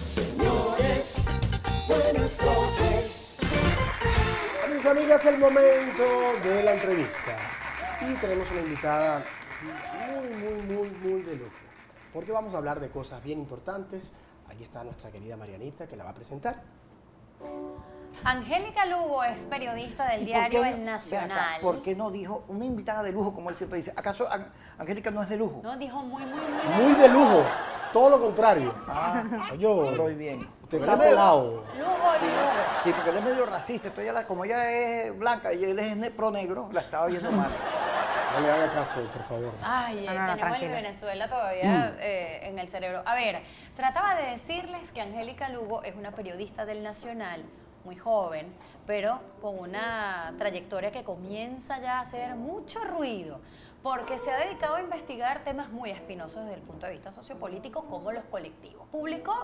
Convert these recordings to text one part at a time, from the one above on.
Señores, buenas noches. Amigos y amigas, el momento de la entrevista. Y tenemos una invitada muy de lujo. Porque vamos a hablar de cosas bien importantes. Aquí está nuestra querida Marianita, que la va a presentar. Angélica Lugo es periodista del diario El Nacional. ¿Por qué no dijo una invitada de lujo, como él siempre dice? ¿Acaso Angélica no es de lujo? No, dijo muy Muy de lujo. Todo lo contrario. Yo, Muy bien. usted está pelado. Lujo y lujo. Sí, porque él es medio racista. Entonces como ella es blanca y él es pro negro, la estaba viendo mal. No le haga caso, por favor. Ay, No, tenemos el tranquila. Venezuela todavía en el cerebro. A ver, trataba de decirles que Angélica Lugo es una periodista del Nacional, muy joven, pero con una trayectoria que comienza ya a hacer mucho ruido, porque se ha dedicado a investigar temas muy espinosos desde el punto de vista sociopolítico, como los colectivos. Publicó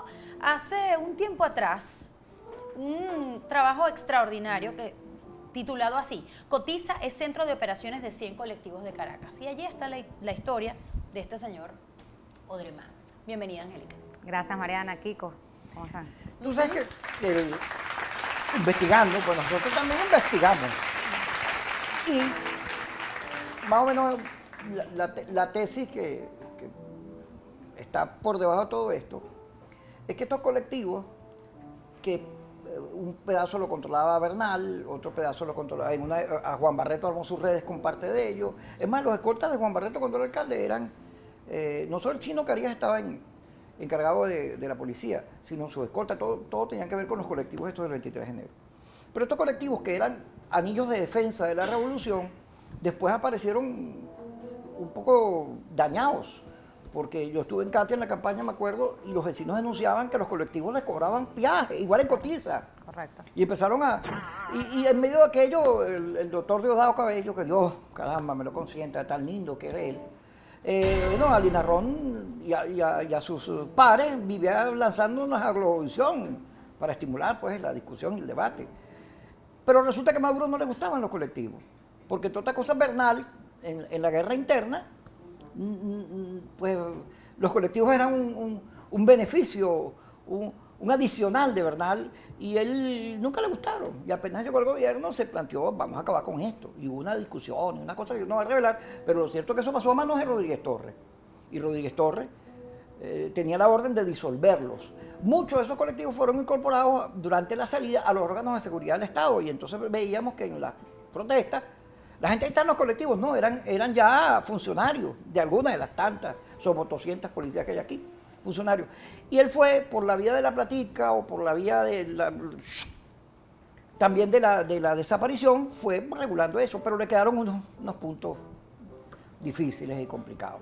hace un tiempo atrás un trabajo extraordinario que titulado así: Cotiza es centro de operaciones de 100 colectivos de Caracas. Y allí está la historia de este señor Odremán. Bienvenida, Angélica. Gracias, Mariana, Kiko. ¿Cómo están? Tú sabes que investigando, pues nosotros también investigamos. Y más o menos la tesis que está por debajo de todo esto es que estos colectivos, que un pedazo lo controlaba Bernal, otro pedazo lo controlaba, a Juan Barreto armó sus redes con parte de ellos. Es más, los escoltas de Juan Barreto cuando era alcalde eran, no solo el Chino Carías estaba encargado de la policía, sino su escolta, todo tenía que ver con los colectivos estos del 23 de enero. Pero estos colectivos que eran anillos de defensa de la revolución, después aparecieron un poco dañados, porque yo estuve en Katia en la campaña, me acuerdo, y los vecinos denunciaban que los colectivos les cobraban viaje, igual en Cotiza. Correcto. Y empezaron y en medio de aquello, el doctor Diosdado Cabello, que Dios, caramba, me lo consienta, tan lindo que era él, bueno, a Linarrón y a sus pares vivía lanzando una aglomeración para estimular pues la discusión y el debate. Pero resulta que a Maduro no le gustaban los colectivos, porque toda esta cosa Bernal, en la guerra interna, pues los colectivos eran un beneficio, un adicional de Bernal, y él nunca le gustaron. Y apenas llegó al gobierno se planteó, vamos a acabar con esto. Y hubo una discusión, una cosa que yo no voy a revelar, pero lo cierto es que eso pasó a manos de Rodríguez Torres. Y Rodríguez Torres tenía la orden de disolverlos. Muchos de esos colectivos fueron incorporados durante la salida a los órganos de seguridad del Estado, y entonces veíamos que en las protestas la gente que está en los colectivos no, eran ya funcionarios de algunas de las tantas, somos 200 policías que hay aquí, funcionarios. Y él fue por la vía de la platica o por la vía también de la desaparición, fue regulando eso, pero le quedaron unos puntos difíciles y complicados.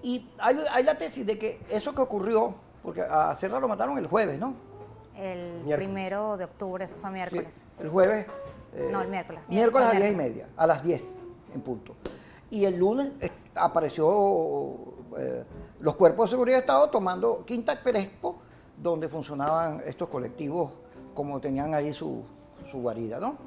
Y hay la tesis de que eso que ocurrió, porque a Serra lo mataron el jueves, ¿no? El Miércoles. 1 de octubre, eso fue miércoles. Sí, el jueves. No, el miércoles. Miércoles a las 10 y Miércoles. media, a las 10 en punto. Y el lunes apareció los cuerpos de seguridad de Estado tomando Quinta Crespo, donde funcionaban estos colectivos como tenían ahí su guarida, ¿no?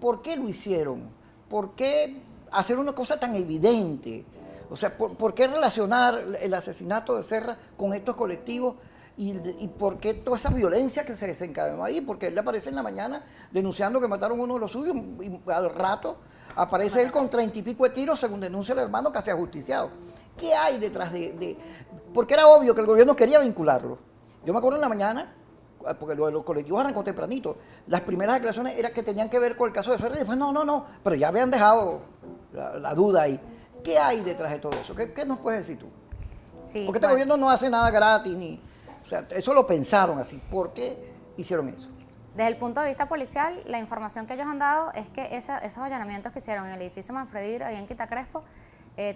¿Por qué lo hicieron? ¿Por qué hacer una cosa tan evidente? O sea, ¿por qué relacionar el asesinato de Serra con estos colectivos? ¿Y por qué toda esa violencia que se desencadenó ahí? Porque él le aparece en la mañana denunciando que mataron a uno de los suyos, y al rato aparece él con 30 y pico de tiros, según denuncia el hermano, casi ajusticiado. ¿Qué hay detrás porque era obvio que el gobierno quería vincularlo? Yo me acuerdo en la mañana, porque lo de los colectivos arrancó tempranito, las primeras declaraciones eran que tenían que ver con el caso de Serra, y después no, pero ya habían dejado la duda ahí. ¿Qué hay detrás de todo eso? ¿Qué nos puedes decir tú? Sí, Porque este gobierno no hace nada gratis, o sea, eso lo pensaron así. ¿Por qué hicieron eso? Desde el punto de vista policial, la información que ellos han dado es que esos allanamientos que hicieron en el edificio Manfredir, ahí en Quinta Crespo,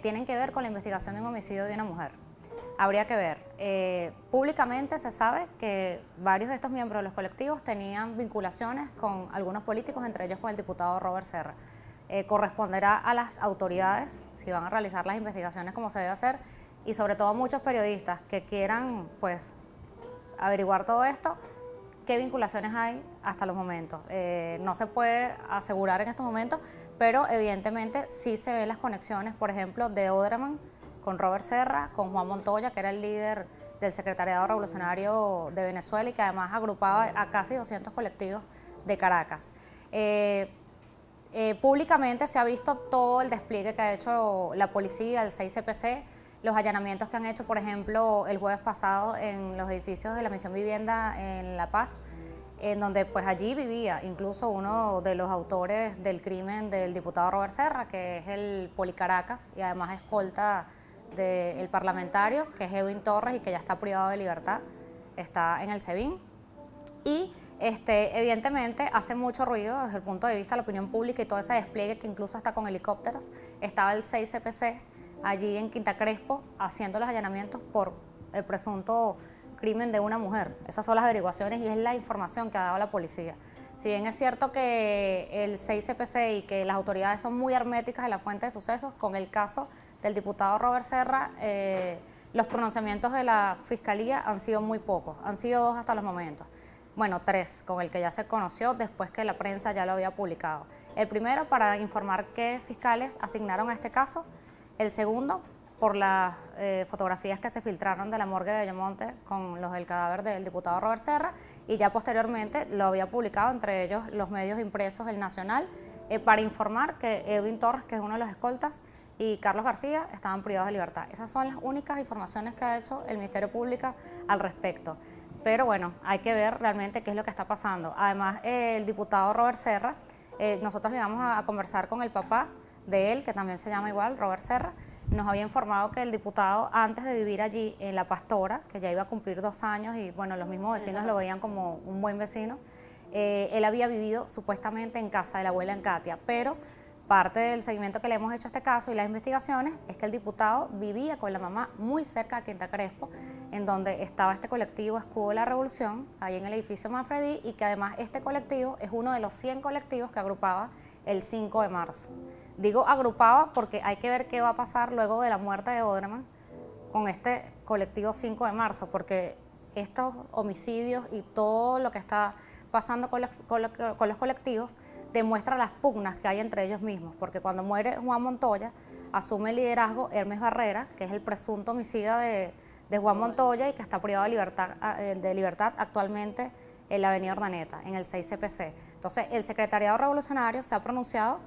tienen que ver con la investigación de un homicidio de una mujer. Habría que ver. Públicamente se sabe que varios de estos miembros de los colectivos tenían vinculaciones con algunos políticos, entre ellos con el diputado Robert Serra. Corresponderá a las autoridades, si van a realizar las investigaciones como se debe hacer, y sobre todo a muchos periodistas que quieran, pues, averiguar todo esto, qué vinculaciones hay hasta los momentos. No se puede asegurar en estos momentos, pero evidentemente sí se ven las conexiones, por ejemplo, de Odremán con Robert Serra, con Juan Montoya, que era el líder del Secretariado Revolucionario de Venezuela y que además agrupaba a casi 200 colectivos de Caracas. Públicamente se ha visto todo el despliegue que ha hecho la policía, el 6CPC, los allanamientos que han hecho, por ejemplo, el jueves pasado en los edificios de la Misión Vivienda en La Paz, en donde pues allí vivía incluso uno de los autores del crimen del diputado Robert Serra, que es el Policaracas y además escolta del parlamentario, que es Edwin Torres y que ya está privado de libertad, está en el SEBIN. Y evidentemente hace mucho ruido desde el punto de vista de la opinión pública y todo ese despliegue que incluso hasta con helicópteros. Estaba el 6CPC allí en Quinta Crespo haciendo los allanamientos por el presunto crimen de una mujer. Esas son las averiguaciones y es la información que ha dado la policía. Si bien es cierto que el 6CPC y que las autoridades son muy herméticas en la fuente de sucesos, con el caso del diputado Robert Serra, los pronunciamientos de la Fiscalía han sido muy pocos, han sido 2 hasta los momentos. Bueno, 3, con el que ya se conoció después que la prensa ya lo había publicado. El primero, para informar qué fiscales asignaron a este caso. El segundo, por las fotografías que se filtraron de la morgue de Bellamonte con los del cadáver del diputado Robert Serra, y ya posteriormente lo había publicado, entre ellos los medios impresos, El Nacional, para informar que Edwin Torres, que es uno de los escoltas, y Carlos García estaban privados de libertad. Esas son las únicas informaciones que ha hecho el Ministerio Público al respecto. Pero bueno, hay que ver realmente qué es lo que está pasando. Además, el diputado Robert Serra, nosotros llegamos a conversar con el papá de él, que también se llama igual, Robert Serra. Nos había informado que el diputado, antes de vivir allí en La Pastora, que ya iba a cumplir 2 años y bueno, los mismos vecinos lo veían como un buen vecino, él había vivido supuestamente en casa de la abuela en Catia, pero parte del seguimiento que le hemos hecho a este caso y las investigaciones es que el diputado vivía con la mamá muy cerca de Quinta Crespo, en donde estaba este colectivo Escudo de la Revolución, ahí en el edificio Manfredí, y que además este colectivo es uno de los 100 colectivos que agrupaba el 5 de marzo. Digo agrupaba porque hay que ver qué va a pasar luego de la muerte de Oderman con este colectivo 5 de marzo, porque estos homicidios y todo lo que está pasando con los colectivos demuestra las pugnas que hay entre ellos mismos, porque cuando muere Juan Montoya, asume el liderazgo Hermes Barrera, que es el presunto homicida de Juan Montoya y que está privado de libertad actualmente en la avenida Urdaneta, en el 6CPC. Entonces, el Secretariado Revolucionario se ha pronunciado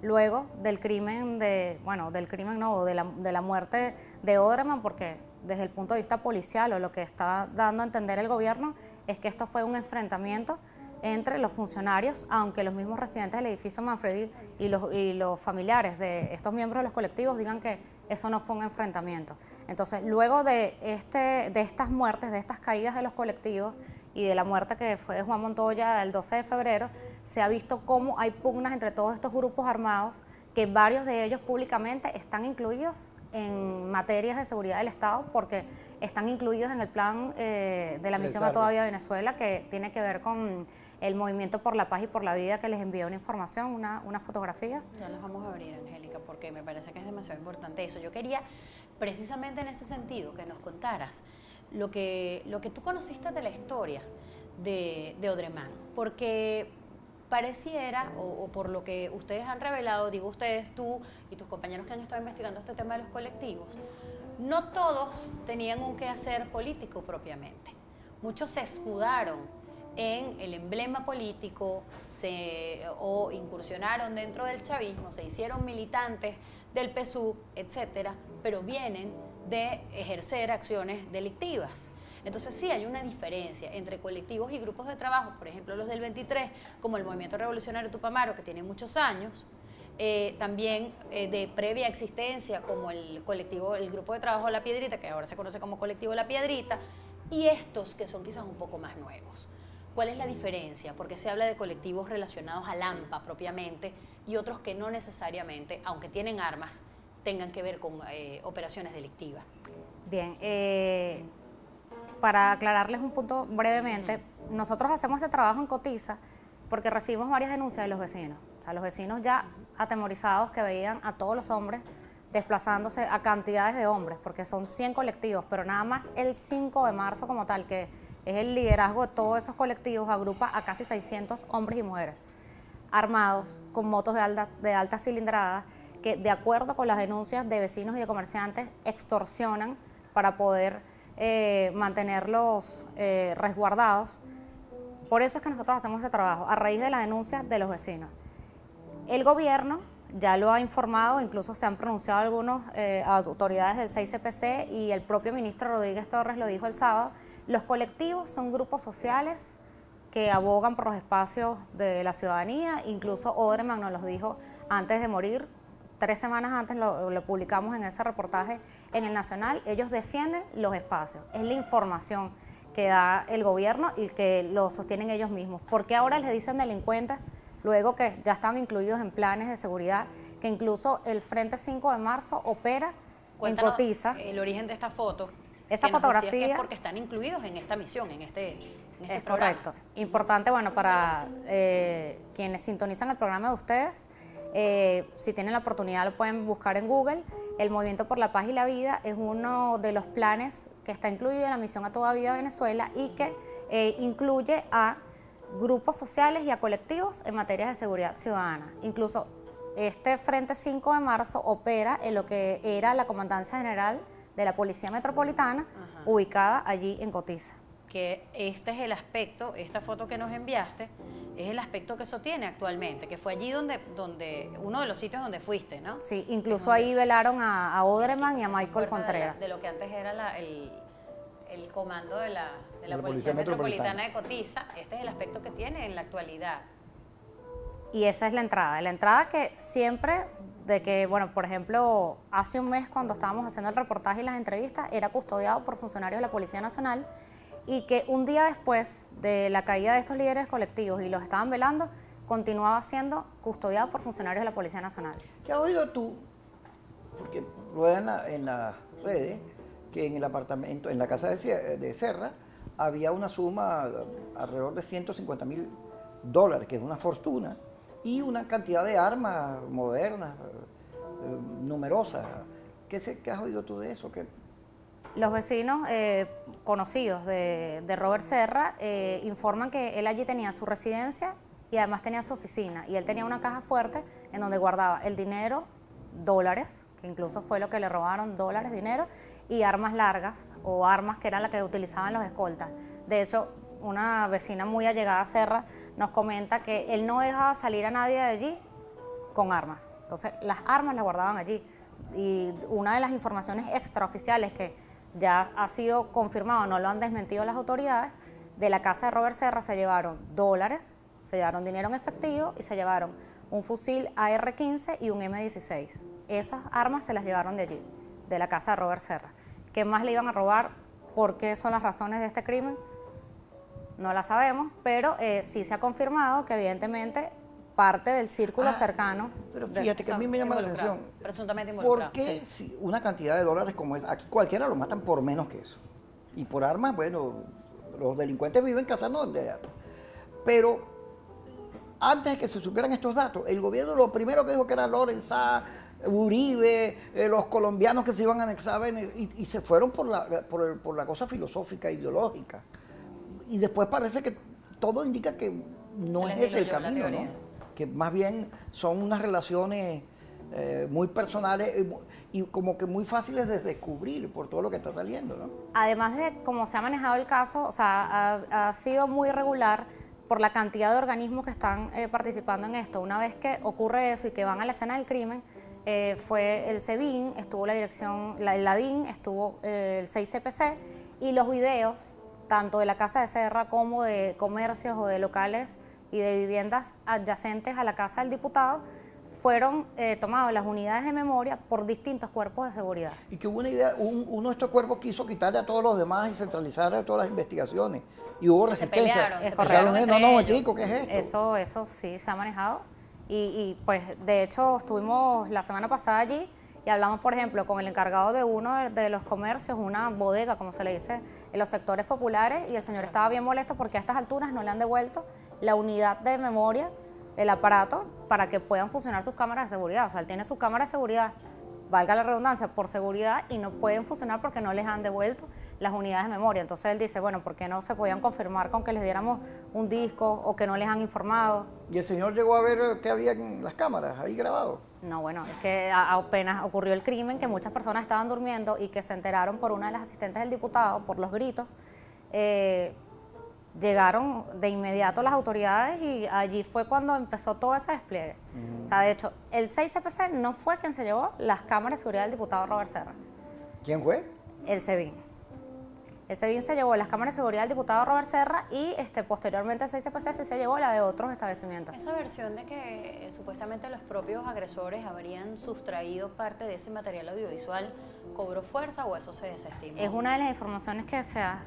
luego del crimen de la muerte de Oderman, porque desde el punto de vista policial o lo que está dando a entender el gobierno es que esto fue un enfrentamiento entre los funcionarios, aunque los mismos residentes del edificio Manfredí y los familiares de estos miembros de los colectivos digan que eso no fue un enfrentamiento. Entonces, luego de estas muertes, de estas caídas de los colectivos y de la muerte que fue de Juan Montoya el 12 de febrero, se ha visto cómo hay pugnas entre todos estos grupos armados, que varios de ellos públicamente están incluidos en materias de seguridad del Estado, porque están incluidos en el plan de la misión a Todavía Venezuela, que tiene que ver con el Movimiento por la Paz y por la Vida, que les envió una información, unas fotografías. Ya las vamos a abrir, Angélica, porque me parece que es demasiado importante eso. Yo quería, precisamente en ese sentido, que nos contaras lo que tú conociste de la historia de Odremán, porque pareciera, o por lo que ustedes han revelado, digo ustedes, tú y tus compañeros que han estado investigando este tema de los colectivos, no todos tenían un quehacer político propiamente. Muchos se escudaron en el emblema político o incursionaron dentro del chavismo, se hicieron militantes del PSUV, etcétera, pero vienen de ejercer acciones delictivas. Entonces sí hay una diferencia entre colectivos y grupos de trabajo, por ejemplo los del 23, como el Movimiento Revolucionario Tupamaro, que tiene muchos años, también de previa existencia, como el grupo de trabajo La Piedrita, que ahora se conoce como Colectivo La Piedrita, y estos que son quizás un poco más nuevos. ¿Cuál es la diferencia? Porque se habla de colectivos relacionados al AMPA propiamente y otros que no necesariamente, aunque tienen armas, tengan que ver con operaciones delictivas. Bien, para aclararles un punto brevemente, nosotros hacemos ese trabajo en Cotiza porque recibimos varias denuncias de los vecinos. O sea, los vecinos ya atemorizados que veían a todos los hombres desplazándose a cantidades de hombres, porque son 100 colectivos, pero nada más el 5 de marzo como tal, que es el liderazgo de todos esos colectivos, agrupa a casi 600 hombres y mujeres armados con motos de alta cilindrada que, de acuerdo con las denuncias de vecinos y de comerciantes, extorsionan para poder mantenerlos resguardados. Por eso es que nosotros hacemos ese trabajo, a raíz de la denuncia de los vecinos. El gobierno ya lo ha informado, incluso se han pronunciado algunas autoridades del 6CPC y el propio ministro Rodríguez Torres lo dijo el sábado. Los colectivos son grupos sociales que abogan por los espacios de la ciudadanía, incluso Odreman nos los dijo antes de morir, 3 semanas antes lo publicamos en ese reportaje en El Nacional. Ellos defienden los espacios, es la información que da el gobierno y que lo sostienen ellos mismos. ¿Por qué ahora les dicen delincuentes? Luego que ya están incluidos en planes de seguridad, que incluso el Frente 5 de Marzo opera Cuéntanos en Cotiza. el origen de esta foto. Esa que nos decías fotografía- que es porque están incluidos en esta misión, en este Es programa. correcto. Importante, bueno, para quienes sintonizan el programa de ustedes, si tienen la oportunidad lo pueden buscar en Google. El Movimiento por la Paz y la Vida es uno de los planes que está incluido en la misión A Toda Vida Venezuela y que incluye a grupos sociales y a colectivos en materia de seguridad ciudadana. Incluso este Frente 5 de Marzo opera en lo que era la Comandancia General de la Policía Metropolitana, ubicada allí en Cotiza. Que este es el aspecto, esta foto que nos enviaste, es el aspecto que eso tiene actualmente, que fue allí donde uno de los sitios donde fuiste, ¿no? Sí, incluso ahí velaron a Odreman y a Michael Puerta Contreras. de lo que antes era el comando de la la Policía Policía Metropolitana de Cotiza. Este es el aspecto que tiene en la actualidad. Y esa es la entrada. La entrada que siempre, de que, bueno, por ejemplo, hace un mes cuando estábamos haciendo el reportaje y las entrevistas, era custodiado por funcionarios de la Policía Nacional y que un día después de la caída de estos líderes colectivos y los estaban velando, continuaba siendo custodiado por funcionarios de la Policía Nacional. ¿Qué has oído tú? Porque rueda en las redes que en el apartamento, en la casa de Serra, había una suma alrededor de $150.000, que es una fortuna, y una cantidad de armas modernas, numerosas. ¿Qué has oído tú de eso? Los vecinos conocidos de Robert Serra informan que él allí tenía su residencia y además tenía su oficina. Y él tenía una caja fuerte en donde guardaba el dinero, dólares, que incluso fue lo que le robaron, dólares, dinero, y armas largas o armas que eran las que utilizaban los escoltas. De hecho, una vecina muy allegada a Serra nos comenta que él no dejaba salir a nadie de allí con armas. Entonces, las armas las guardaban allí. Y una de las informaciones extraoficiales que ya ha sido confirmado, no lo han desmentido las autoridades, de la casa de Robert Serra se llevaron dólares, se llevaron dinero en efectivo y se llevaron un fusil AR-15 y un M16. Esas armas se las llevaron de allí, de la casa de Robert Serra. ¿Qué más le iban a robar? ¿Por qué son las razones de este crimen? No la sabemos, pero sí se ha confirmado que evidentemente parte del círculo cercano. Pero fíjate que a mí me llama la Involucrado, atención. presuntamente involucrado. ¿Por qué Sí. si una cantidad de dólares como es, aquí cualquiera lo matan por menos que eso? Y por armas, bueno, los delincuentes viven cazando donde hay armas. Pero antes de que se supieran estos datos, el gobierno lo primero que dijo que era Lorenzá, Uribe, los colombianos que se iban a anexar y se fueron por la cosa filosófica, ideológica. Y después parece que todo indica que no Se es les ese el diluyó la camino, ¿no? teoría. Que más bien son unas relaciones muy personales y como que muy fáciles de descubrir por todo lo que está saliendo, ¿no? Además de cómo se ha manejado el caso, o sea, ha sido muy irregular por la cantidad de organismos que están participando en esto. Una vez que ocurre eso y que van a la escena del crimen, fue el SEBIN, estuvo la dirección, la DIN, estuvo el 6CPC y los videos, tanto de la Casa de Serra como de comercios o de locales y de viviendas adyacentes a la Casa del Diputado, fueron tomados las unidades de memoria por distintos cuerpos de seguridad. Y que hubo una idea, uno de estos cuerpos quiso quitarle a todos los demás y centralizar todas las investigaciones. Y hubo Se resistencia. pelearon, se Empezaron, pelearon no, entre no, ellos. chico, ¿qué es esto? Eso sí se ha manejado y pues de hecho estuvimos la semana pasada allí y hablamos por ejemplo con el encargado de uno de los comercios, una bodega como se le dice en los sectores populares, y el señor estaba bien molesto porque a estas alturas no le han devuelto la unidad de memoria, el aparato para que puedan funcionar sus cámaras de seguridad. O sea, él tiene su cámara de seguridad, valga la redundancia, por seguridad, y no pueden funcionar porque no les han devuelto las unidades de memoria. Entonces él dice, bueno, ¿por qué no se podían confirmar con que les diéramos un disco o que no les han informado? ¿Y el señor llegó a ver qué había en las cámaras ahí grabado? No, bueno, es que apenas ocurrió el crimen, que muchas personas estaban durmiendo y que se enteraron por una de las asistentes del diputado, por los gritos, llegaron de inmediato las autoridades y allí fue cuando empezó todo ese despliegue. O sea, de hecho, el 6CPC no fue quien se llevó las cámaras de seguridad del diputado Robert Serra, ¿Quién fue? el SEBIN. El SEBIN se llevó las cámaras de seguridad del diputado Robert Serra y posteriormente el 6CPC sí se llevó la de otros establecimientos. Esa versión de que supuestamente los propios agresores habrían sustraído parte de ese material audiovisual, ¿cobró fuerza o eso se desestimó? Es una de las informaciones que se ha...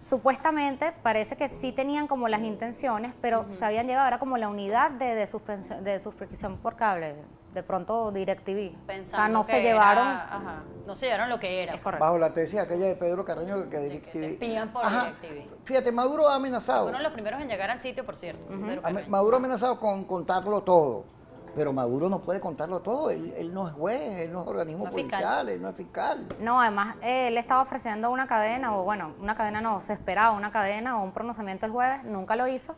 Supuestamente parece que sí tenían como las intenciones, pero se habían llevado, era como la unidad de suscripción por cable, de pronto DirecTV. Pensando o sea, no que se llevaron... no se llevaron lo que era. Es correcto. Bajo la tesis aquella de Pedro Carreño que te DirecTV. espían por Ajá. DirecTV. Fíjate, Maduro ha amenazado. Fueron los primeros en llegar al sitio, por cierto. Pedro Carreño. Maduro ha amenazado con contarlo todo. Pero Maduro no puede contarlo todo. Él no es juez, él no es organismo No es fiscal. policial, él no es fiscal. No, además, él estaba ofreciendo una cadena, o bueno, una cadena no, se esperaba una cadena o un pronunciamiento el jueves, nunca lo hizo.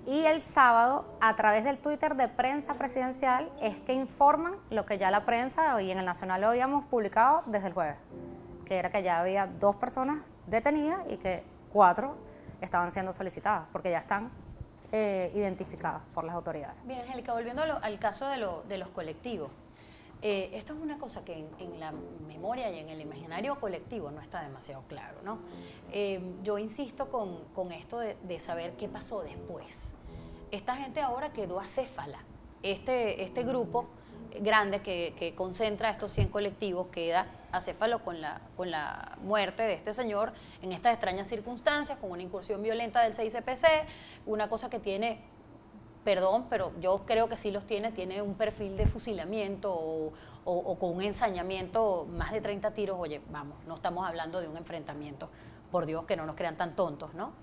Y el sábado, a través del Twitter de prensa presidencial, es que informan lo que ya la prensa y en el Nacional lo habíamos publicado desde el jueves, que era que ya había 2 personas detenidas y que 4 estaban siendo solicitadas, porque ya están identificadas por las autoridades. Bien, Angélica, volviendo al caso de los colectivos. Esto es una cosa que en la memoria y en el imaginario colectivo no está demasiado claro, ¿no? Yo insisto con esto de saber qué pasó después. Esta gente ahora quedó acéfala. Este grupo grande que concentra estos 100 colectivos queda acéfalo con la muerte de este señor en estas extrañas circunstancias, con una incursión violenta del 6CPC, una cosa que tiene... Perdón, pero yo creo que sí los tiene un perfil de fusilamiento o con un ensañamiento, más de 30 tiros. Oye, vamos, no estamos hablando de un enfrentamiento, por Dios, que no nos crean tan tontos, ¿no?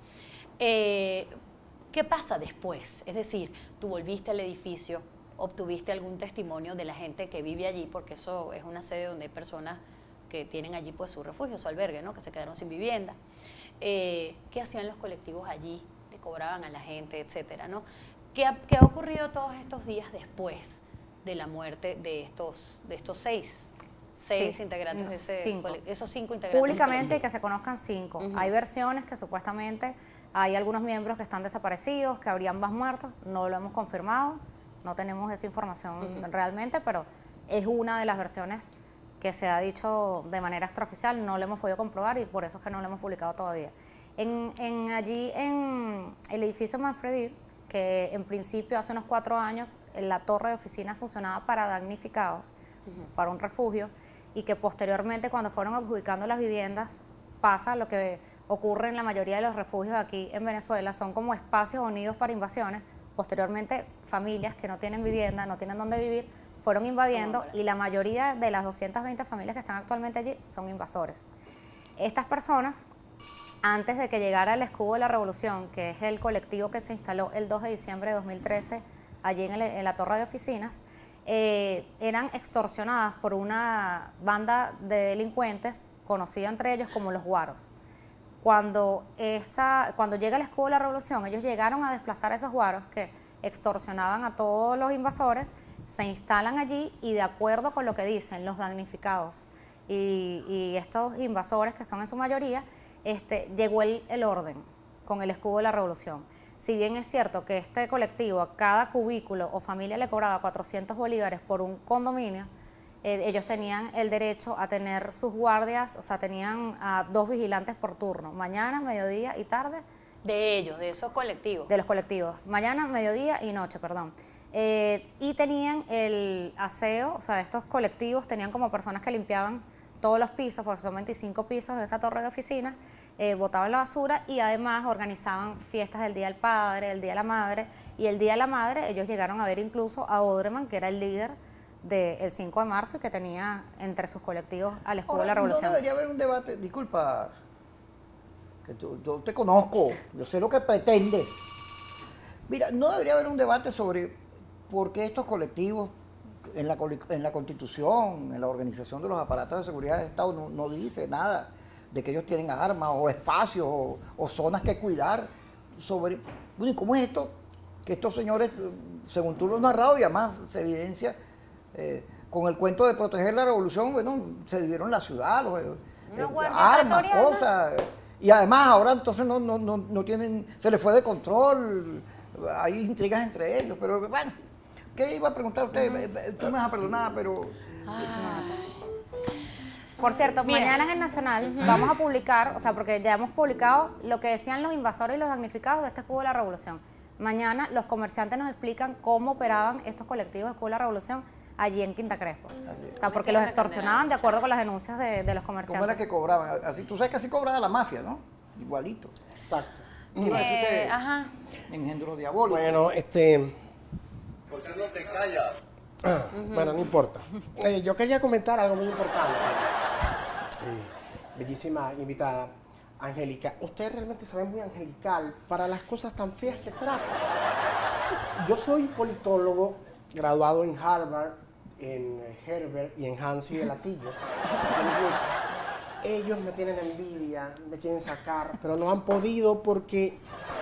¿Qué pasa después? Es decir, tú volviste al edificio, obtuviste algún testimonio de la gente que vive allí, porque eso es una sede donde hay personas que tienen allí pues su refugio, su albergue, ¿no? Que se quedaron sin vivienda. ¿Qué hacían los colectivos allí? Le cobraban a la gente, etcétera, ¿no? ¿Qué ha ocurrido todos estos días después de la muerte de estos 6 integrantes de ese 5. esos 5 integrantes? Públicamente y que se conozcan 5. Hay versiones que supuestamente hay algunos miembros que están desaparecidos, que habrían más muertos, no lo hemos confirmado, no tenemos esa información realmente, pero es una de las versiones que se ha dicho de manera extraoficial, no lo hemos podido comprobar y por eso es que no lo hemos publicado todavía. Allí en el edificio Manfredir, que en principio hace unos 4 años la torre de oficina funcionaba para damnificados, para un refugio, y que posteriormente cuando fueron adjudicando las viviendas pasa lo que ocurre en la mayoría de los refugios aquí en Venezuela, son como espacios unidos para invasiones. Posteriormente familias que no tienen vivienda, no tienen dónde vivir, fueron invadiendo y la mayoría de las 220 familias que están actualmente allí son invasores. Estas personas, antes de que llegara el Escudo de la Revolución, que es el colectivo que se instaló el 2 de diciembre de 2013 allí en la torre de oficinas, eran extorsionadas por una banda de delincuentes conocida entre ellos como los Guaros. Cuando llega el Escudo de la Revolución, ellos llegaron a desplazar a esos Guaros que extorsionaban a todos los invasores, se instalan allí y de acuerdo con lo que dicen los damnificados y estos invasores, que son en su mayoría, llegó el orden con el Escudo de la Revolución. Si bien es cierto que este colectivo a cada cubículo o familia le cobraba 400 bolívares por un condominio, ellos tenían el derecho a tener sus guardias, o sea, tenían a 2 vigilantes por turno, mañana, mediodía y tarde. De esos colectivos. De los colectivos, mañana, mediodía y noche, perdón. Y tenían el aseo, o sea, estos colectivos tenían como personas que limpiaban todos los pisos, porque son 25 pisos de esa torre de oficinas, botaban la basura y además organizaban fiestas del Día del Padre, el Día de la Madre, y el Día de la Madre ellos llegaron a ver incluso a Odreman, que era el líder del 5 de marzo y que tenía entre sus colectivos al Escudo de la Revolución. No debería haber un debate, disculpa, que yo te conozco, yo sé lo que pretendes. Mira, no debería haber un debate sobre por qué estos colectivos en la Constitución, en la organización de los aparatos de seguridad del Estado, no dice nada de que ellos tienen armas o espacios o zonas que cuidar sobre... Bueno, ¿y cómo es esto? Que estos señores, según tú lo has narrado y además se evidencia con el cuento de proteger la revolución, bueno, se dividieron la ciudad, Una guardia armas, pretoriana. cosas. Y además ahora entonces no tienen, se les fue de control, hay intrigas entre ellos, pero bueno, ¿qué iba a preguntar usted? Tú me vas a perdonar, pero... Por cierto, Bien. mañana en el Nacional vamos a publicar, o sea, porque ya hemos publicado lo que decían los invasores y los damnificados de este escudo de la revolución. Mañana los comerciantes nos explican cómo operaban estos colectivos de escudo de la revolución allí en Quinta Crespo. O sea, porque los extorsionaban de acuerdo con las denuncias de los ¿Cómo comerciantes. era que cobraban? Así, tú sabes que así cobraba la mafia, ¿no? Igualito. Exacto. Iba a decir usted, Ajá. engendro diabólico. Bueno, ¿Por qué no te callas? bueno, no importa. Yo quería comentar algo muy importante. Bellísima invitada, Angélica. Usted realmente se ve muy angelical para las cosas tan feas que trata. Yo soy politólogo, graduado en Harvard, en Herbert y en Hansi de Latillo. Ellos me tienen envidia, me quieren sacar, pero no han podido porque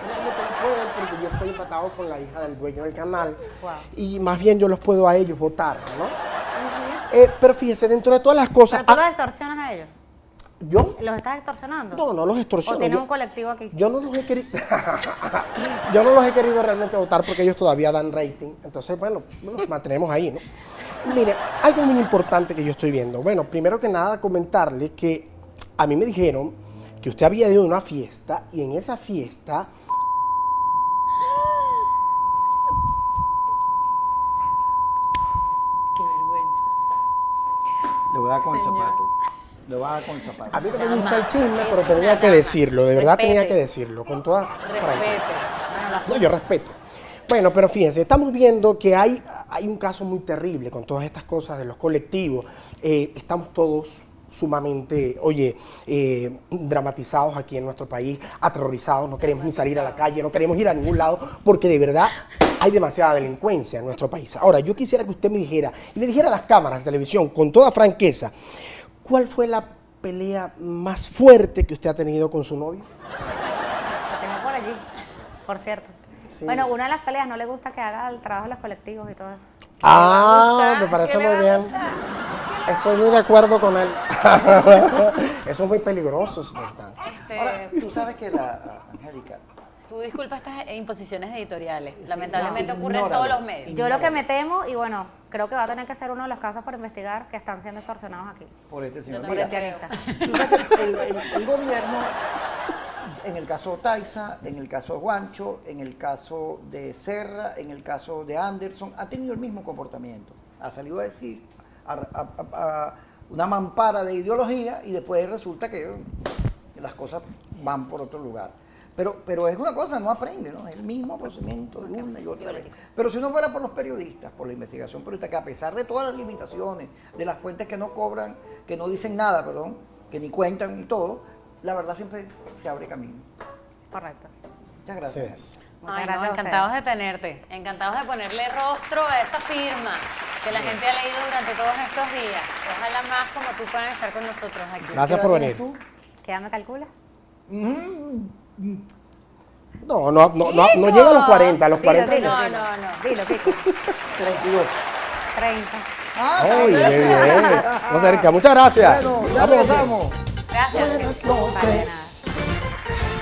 realmente no pueden porque yo estoy empatado con la hija del dueño del canal. Wow. Y más bien yo los puedo a ellos votar, ¿no? Pero fíjese, dentro de todas las cosas... Pero tú los extorsionas a ellos. ¿Yo? ¿Los estás extorsionando? No los extorsiono. ¿O tienes Yo- un colectivo aquí? Yo no los he querido. Yo no los he querido realmente votar porque ellos todavía dan rating. Entonces, bueno, nos mantenemos ahí, ¿no? Mire, algo muy importante que yo estoy viendo. Bueno, primero que nada, comentarle que a mí me dijeron que usted había ido a una fiesta y en esa fiesta. Qué vergüenza. Le voy a dar con el zapato. Le voy a dar con el zapato. A mí no me Dama, gusta el chisme, es pero tenía una que dama. decirlo. De verdad tenía Respete. que decirlo. Con toda franqueza. Respete. No, yo respeto. Bueno, pero fíjense, estamos viendo que hay un caso muy terrible con todas estas cosas de los colectivos. Estamos todos sumamente, dramatizados aquí en nuestro país, aterrorizados, no queremos ni salir a la calle, no queremos ir a ningún lado, porque de verdad hay demasiada delincuencia en nuestro país. Ahora, yo quisiera que usted me dijera, y le dijera a las cámaras de televisión, con toda franqueza, ¿cuál fue la pelea más fuerte que usted ha tenido con su novio? Lo tengo por allí, por cierto. Sí. Bueno, una de las peleas no le gusta que haga el trabajo de los colectivos y todo eso. Ah, me ¿Qué parece le muy va a bien. gustar? Estoy muy de acuerdo con él. Eso es muy peligroso, señorita. Ahora, tú sabes que Angélica, Tú disculpa estas imposiciones editoriales. Sí, Lamentablemente no, ocurre en ignóralo. todos los medios. Yo lo que me temo, y bueno, creo que va a tener que ser uno de los casos por investigar que están siendo extorsionados aquí, por este señor. Yo por Mira, el pianista. tú sabes que el gobierno, en el caso de Taiza, en el caso de Juancho, en el caso de Serra, en el caso de Anderson, ha tenido el mismo comportamiento. Ha salido a decir a una mampara de ideología y después resulta que las cosas van por otro lugar. Pero es una cosa, no aprende, ¿no? Es el mismo procedimiento de una y otra vez. Pero si no fuera por los periodistas, por la investigación periodística, que a pesar de todas las limitaciones, de las fuentes que no cobran, que no dicen nada, perdón, que ni cuentan y todo, la verdad siempre se abre camino. Correcto. Muchas Así gracias. es. Muchas Ay, no, gracias a encantados ustedes. de tenerte, encantados de ponerle rostro a esa firma que la gente ha leído durante todos estos días. Ojalá más como tú puedan estar con nosotros aquí. Gracias ¿Qué por edad venir. tienes ¿Qué edad me calcula? No llega a los 40, a los Dilo, 40 dilo, No, dilo. no, no. Dilo, Kiko. 32. 30. Ah, Ay, está bien, bien. bien. Vamos a ver, muchas gracias. Bueno, ya regresamos. Gracias. Buenas noches. Para de nada.